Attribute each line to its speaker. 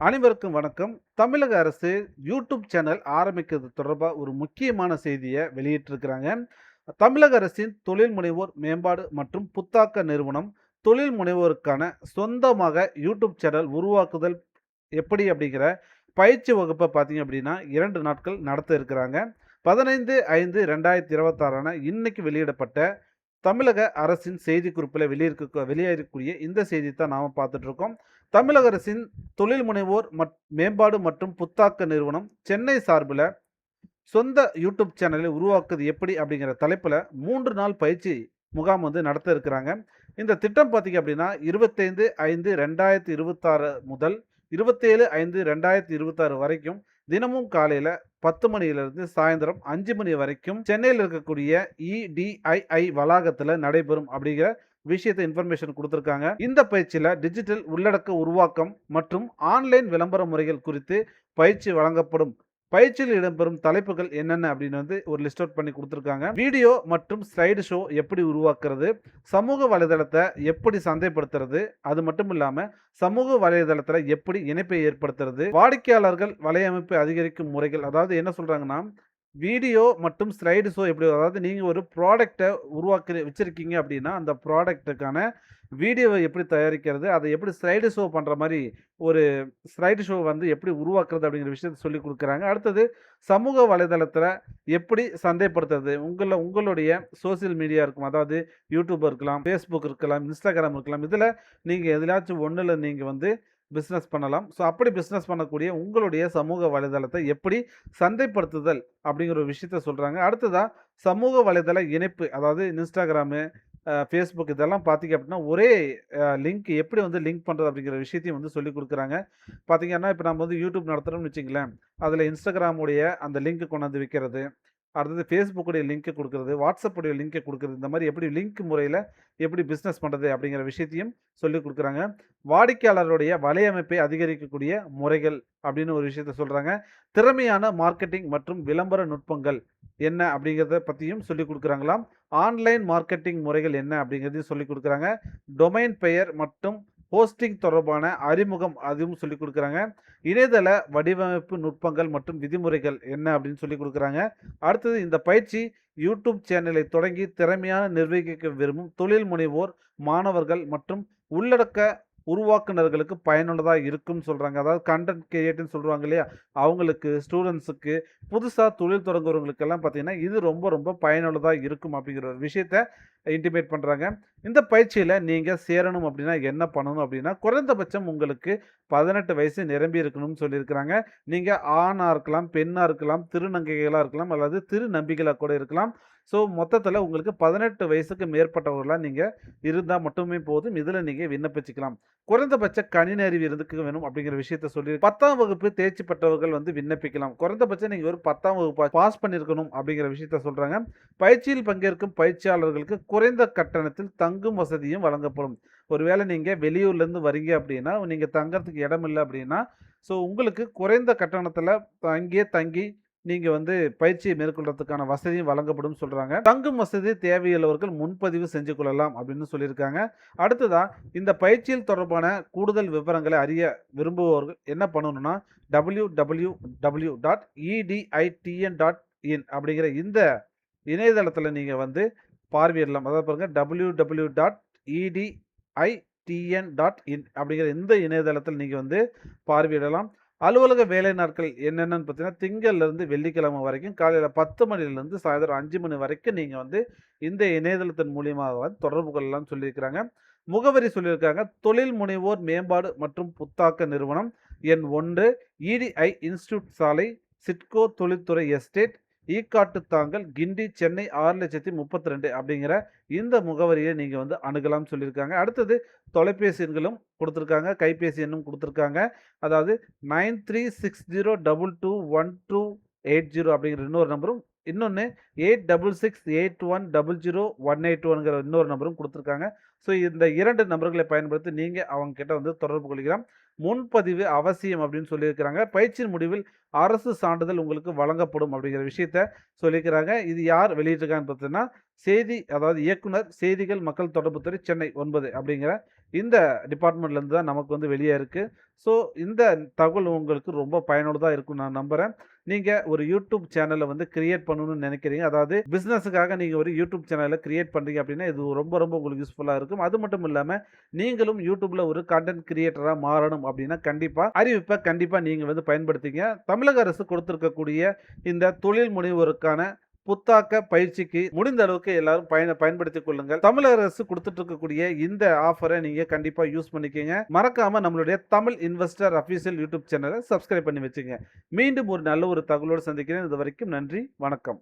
Speaker 1: அனைவருக்கும் வணக்கம். தமிழக அரசு யூடியூப் சேனல் ஆரம்பிக்கிறது தொடர்பா ஒரு முக்கியமான செய்திய வெளியிட்டிருக்கிறாங்க. தமிழக அரசின் தொழில் முனைவோர் மேம்பாடு மற்றும் புத்தாக்க நிறுவனம், தொழில் முனைவோருக்கான சொந்தமாக யூடியூப் சேனல் உருவாக்குதல் எப்படி அப்படிங்கிற பயிற்சி வகுப்ப பார்த்தீங்க அப்படின்னா, 2 நாட்கள் நடத்த இருக்கிறாங்க. 15/5/2026 இன்னைக்கு வெளியிடப்பட்ட தமிழக அரசின் செய்திக்குறிப்பில வெளியாகக்கூடிய இந்த செய்தி தான் நாம பார்த்துட்டு இருக்கோம். தமிழக அரசின் தொழில் முனைவோர் மேம்பாடு மற்றும் புத்தாக்க நிறுவனம் சென்னை சார்பில சொந்த யூடியூப் சேனலை உருவாக்குவது எப்படி அப்படிங்கிற தலைப்புல 3 நாள் பயிற்சி முகாம் வந்து நடத்த இருக்கிறாங்க. இந்த திட்டம் பார்த்தீங்க அப்படின்னா 25/5/2026 முதல் 27/5/2026 வரைக்கும் தினமும் காலையில 10 மணியிலிருந்து சாயந்தரம் 5 மணி வரைக்கும் சென்னையில் இருக்கக்கூடிய இடிஐஐ வளாகத்துல நடைபெறும் அப்படிங்கிற விஷயத்தை இன்ஃபர்மேஷன் கொடுத்திருக்காங்க. இந்த பயிற்சியில டிஜிட்டல் உள்ளடக்க உருவாக்கம் மற்றும் ஆன்லைன் விளம்பர முறைகள் குறித்து பயிற்சி வழங்கப்படும். பயிற்சியில் இடம்பெறும் தலைப்புகள் என்னென்ன அப்படின்னு வந்து ஒரு லிஸ்ட் அவுட் பண்ணி கொடுத்துருக்காங்க. வீடியோ மற்றும் ஸ்லைடு ஷோ எப்படி உருவாக்குறது, சமூக வலைதளத்தை எப்படி சந்தைப்படுத்துறது, அது மட்டும் இல்லாம சமூக வலைதளத்துல எப்படி இணைப்பை ஏற்படுத்துறது, வாடிக்கையாளர்கள் வலையமைப்பு அதிகரிக்கும் முறைகள். அதாவது என்ன சொல்றாங்கன்னா, வீடியோ மற்றும் ஸ்லைடு ஷோ எப்படி, அதாவது நீங்க ஒரு ப்ராடக்ட்டை உருவாக்கி வச்சிருக்கீங்க அப்படின்னா, அந்த ப்ராடக்ட்டுக்கான வீடியோவை எப்படி தயாரிக்கிறது, அதை எப்படி ஸ்லைடு ஷோ பண்ற மாரி ஒரு ஸ்லைடு ஷோ வந்து எப்படி உருவாக்குறது அப்படிங்கிற விஷயத்த சொல்லிக் குடுக்குறாங்க. அடுத்தது சமூக வலைதளத்தில எப்படி சந்தைப்படுத்துறது, உங்களுடைய சோசியல் மீடியா இருக்கும். அதாவது யூடியூப் இருக்கலாம், Facebook இருக்கலாம், Instagram இருக்கலாம். இதில நீங்க எதிலாச்சும் ஒண்ணுல நீங்க வந்து பிசினஸ் பண்ணலாம். ஸோ அப்படி பிசினஸ் பண்ணக்கூடிய உங்களுடைய சமூக வலைதளத்தை எப்படி சந்தைப்படுத்துதல் அப்படிங்கிற ஒரு விஷயத்த சொல்றாங்க. அடுத்ததா சமூக வலைதள இணைப்பு, அதாவது Instagram, Facebook இதெல்லாம் பார்த்தீங்க அப்படின்னா, ஒரே லிங்க் எப்படி வந்து லிங்க் பண்றது அப்படிங்கிற விஷயத்தையும் வந்து சொல்லிக் குடுக்குறாங்க. பார்த்தீங்கன்னா, இப்ப நம்ம வந்து யூடியூப் நடத்துறோம்னு வச்சுக்கங்களேன், அதில Instagram உடைய அந்த லிங்க் கொண்டாந்து வைக்கிறது. அடுத்தது Facebook உடைய லிங்க் குடுக்குறது, WhatsApp உடைய லிங்க் குடுக்குறது. இந்த மாரி எப்படி லிங்க் முறையில எப்படி பிசினஸ் பண்றது அப்படிங்கிற விஷயத்தையும் சொல்லிக் குடுக்குறாங்க. வாடிக்கையாளருடைய வலையமைப்பை அதிகரிக்கக்கூடிய முறைகள் அப்படின்னு ஒரு விஷயத்த சொல்றாங்க. திறமையான மார்க்கெட்டிங் மற்றும் விளம்பர நுட்பங்கள் என்ன அப்படிங்கிறத பத்தியும் சொல்லிக் குடுக்குறாங்களாம். ஆன்லைன் மார்க்கெட்டிங் முறைகள் என்ன அப்படிங்கிறதையும் சொல்லிக் குடுக்குறாங்க. டொமைன் பெயர் மற்றும் ஹோஸ்டிங் தொடர்பான அறிமுகம் அதுவும் சொல்லிக் குடுக்குறாங்க. இணையதள வடிவமைப்பு நுட்பங்கள் மற்றும் விதிமுறைகள் என்ன அப்படின்னு சொல்லிக் குடுக்குறாங்க. அடுத்தது இந்த பயிற்சி யூடியூப் சேனலை தொடங்கி திறமையான நிர்வகிக்க விரும்பும் தொழில் முனைவோர், மாணவர்கள் மற்றும் உள்ளடக்க உருவாக்குனர்களுக்கு பயனுள்ளதா இருக்கும்னு சொல்றாங்க. அதாவது கன்டென்ட் கிரியேட்டர்ன்னு சொல்றாங்க இல்லையா? அவங்களுக்கு, ஸ்டூடண்ட்ஸுக்கு, புதுசா தொழில் தொடங்குறவங்களுக்கெல்லாம் பார்த்தீங்கன்னா, இது ரொம்ப ரொம்ப பயனுள்ளதா இருக்கும் அப்படிங்கிற ஒரு விஷயத்த இன்டிமேட் பண்றாங்க. இந்த பயிற்சியில நீங்க சேரணும் அப்படின்னா என்ன பண்ணணும் அப்படின்னா, குறைந்தபட்சம் உங்களுக்கு 18 வயசு நிரம்பி இருக்கணும்னு சொல்லியிருக்கிறாங்க. நீங்க ஆணா இருக்கலாம், பெண்ணா இருக்கலாம், திருநங்கைகளா இருக்கலாம், அல்லது திருநம்பிகளா கூட இருக்கலாம். ஸோ மொத்தத்தில உங்களுக்கு 18 வயசுக்கு மேற்பட்டவர்களா நீங்க இருந்தா மட்டுமே போதும். இதில நீங்க விண்ணப்பிச்சுக்கலாம். குறைந்தபட்ச கணினி அறிவு வேணும் அப்படிங்கிற விஷயத்த சொல்லி 10ஆம் வகுப்பு தேர்ச்சி பெற்றவர்கள் வந்து விண்ணப்பிக்கலாம். குறைந்தபட்சம் நீங்க ஒரு 10ஆம் வகுப்பு பாஸ் பண்ணியிருக்கணும் அப்படிங்கிற விஷயத்த சொல்றாங்க. பயிற்சியில் பங்கேற்கும் பயிற்சியாளர்களுக்கு குறைந்த கட்டணத்தில் தங்கும் வசதியும் வழங்கப்படும். ஒருவேளை நீங்க வெளியூர்லேருந்து வரீங்க அப்படின்னா, நீங்க தங்கறதுக்கு இடம் இல்ல அப்படின்னா, ஸோ உங்களுக்கு குறைந்த கட்டணத்தில அங்கேயே தங்கி நீங்க வந்து பயிற்சியை மேற்கொள்றதுக்கான வசதியும் வழங்கப்படும்னு சொல்றாங்க. தங்கும் வசதி தேவையுள்ளவர்கள் முன்பதிவு செஞ்சு கொள்ளலாம் அப்படின்னு சொல்லியிருக்காங்க. அடுத்ததா இந்த பயிற்சியில் தொடர்பான கூடுதல் விவரங்களை அறிய விரும்புபவர்கள் என்ன பண்ணணும்னா, www.editn.in அப்படிங்கிற இந்த இணையதளத்தில நீங்க வந்து பார்வையிடலாம். அதாவது பாருங்க www.editn.in அப்படிங்கிற இந்த இணையதளத்தில் நீங்க வந்து பார்வையிடலாம். அலுவலக வேலை நாட்கள் என்னென்னன்னு பார்த்தீங்கன்னா, திங்கள்லேருந்து வெள்ளிக்கிழமை வரைக்கும் காலையில 10 மணிலேருந்து சாயந்தரம் 5 மணி வரைக்கும் நீங்க வந்து இந்த இணையதளத்தின் மூலியமாக வந்து தொடர்பு கொள்ளலாம்னு சொல்லியிருக்கிறாங்க. முகவரி சொல்லியிருக்காங்க. தொழில் முனைவோர் மேம்பாடு மற்றும் புத்தாக்க நிறுவனம், எண் 1, இடிஐ இன்ஸ்டிடியூட் சாலை, சிட்கோ தொழில்துறை எஸ்டேட், ஈக்காட்டுத்தாங்கல், கிண்டி, சென்னை 6,32,000 அப்படிங்கிற இந்த முகவரியை நீங்க வந்து அணுகலாம்னு சொல்லியிருக்காங்க. அடுத்தது தொலைபேசி எண்களும் குடுத்திருக்காங்க. கைபேசி எண்ணும் குடுத்திருக்காங்க. அதாவது 9360221280 அப்படிங்கிற இன்னொரு நம்பரும், இன்னொன்னு 8668100181ங்கிற இன்னொரு நம்பரும் குடுத்திருக்காங்க. ஸோ இந்த 2 நம்பர்களை பயன்படுத்தி நீங்க அவங்க கிட்ட வந்து தொடர்பு கொள்ளிக்கலாம். முன்பதிவு அவசியம் அப்படின்னு சொல்லியிருக்கிறாங்க. பயிற்சியின் முடிவில் அரசு சான்றிதழ் உங்களுக்கு வழங்கப்படும் அப்படிங்கிற விஷயத்த சொல்லியிருக்கிறாங்க. இது யார் வெளியிட்டிருக்காங்கன்னு பார்த்தீங்கன்னா, அதாவது இயக்குனர் செய்திகள் மக்கள் தொடர்புத்துறை சென்னை 9 அப்படிங்கிற இந்த டிபார்ட்மெண்ட்ல இருந்து தான் நமக்கு வந்து வெளியே இருக்கு. ஸோ இந்த தகவல் உங்களுக்கு ரொம்ப பயனுள்ளதா இருக்கும்னு நான் நம்புறேன். நீங்க ஒரு யூடியூப் சேனல வந்து கிரியேட் பண்ணணும்னு நினைக்கிறீங்க. அதாவது பிசினஸ்ஸுக்காக நீங்க ஒரு யூடியூப் சேனல கிரியேட் பண்றீங்க அப்படின்னா, இது ரொம்ப ரொம்ப உங்களுக்கு யூஸ்ஃபுல்லா இருக்கும். அது மட்டும் இல்லாம நீங்களும் யூடியூப்ல ஒரு கன்டென்ட் கிரியேட்டரா மாறணும் அப்படின்னா, கண்டிப்பா நீங்க வந்து பயன்படுத்திங்க. தமிழக அரசு கொடுத்திருக்கக்கூடிய இந்த தொழில் முனைவோருக்கான புத்தாக்க பயிற்சிக்கு முடிந்த அளவுக்கு எல்லாரும் பயன்படுத்திக் கொள்ளுங்கள். தமிழக அரசு குடுத்துட்டு இருக்கக்கூடிய இந்த ஆஃபர நீங்க கண்டிப்பா யூஸ் பண்ணிக்கங்க. மறக்காம நம்மளுடைய தமிழ் இன்வெஸ்டர் அபிஷியல் யூடியூப் சேனல சப்ஸ்கிரைப் பண்ணி வச்சுங்க. மீண்டும் ஒரு நல்ல ஒரு தகவலோடு சந்திக்கிறேன். இதுவரைக்கும் நன்றி, வணக்கம்.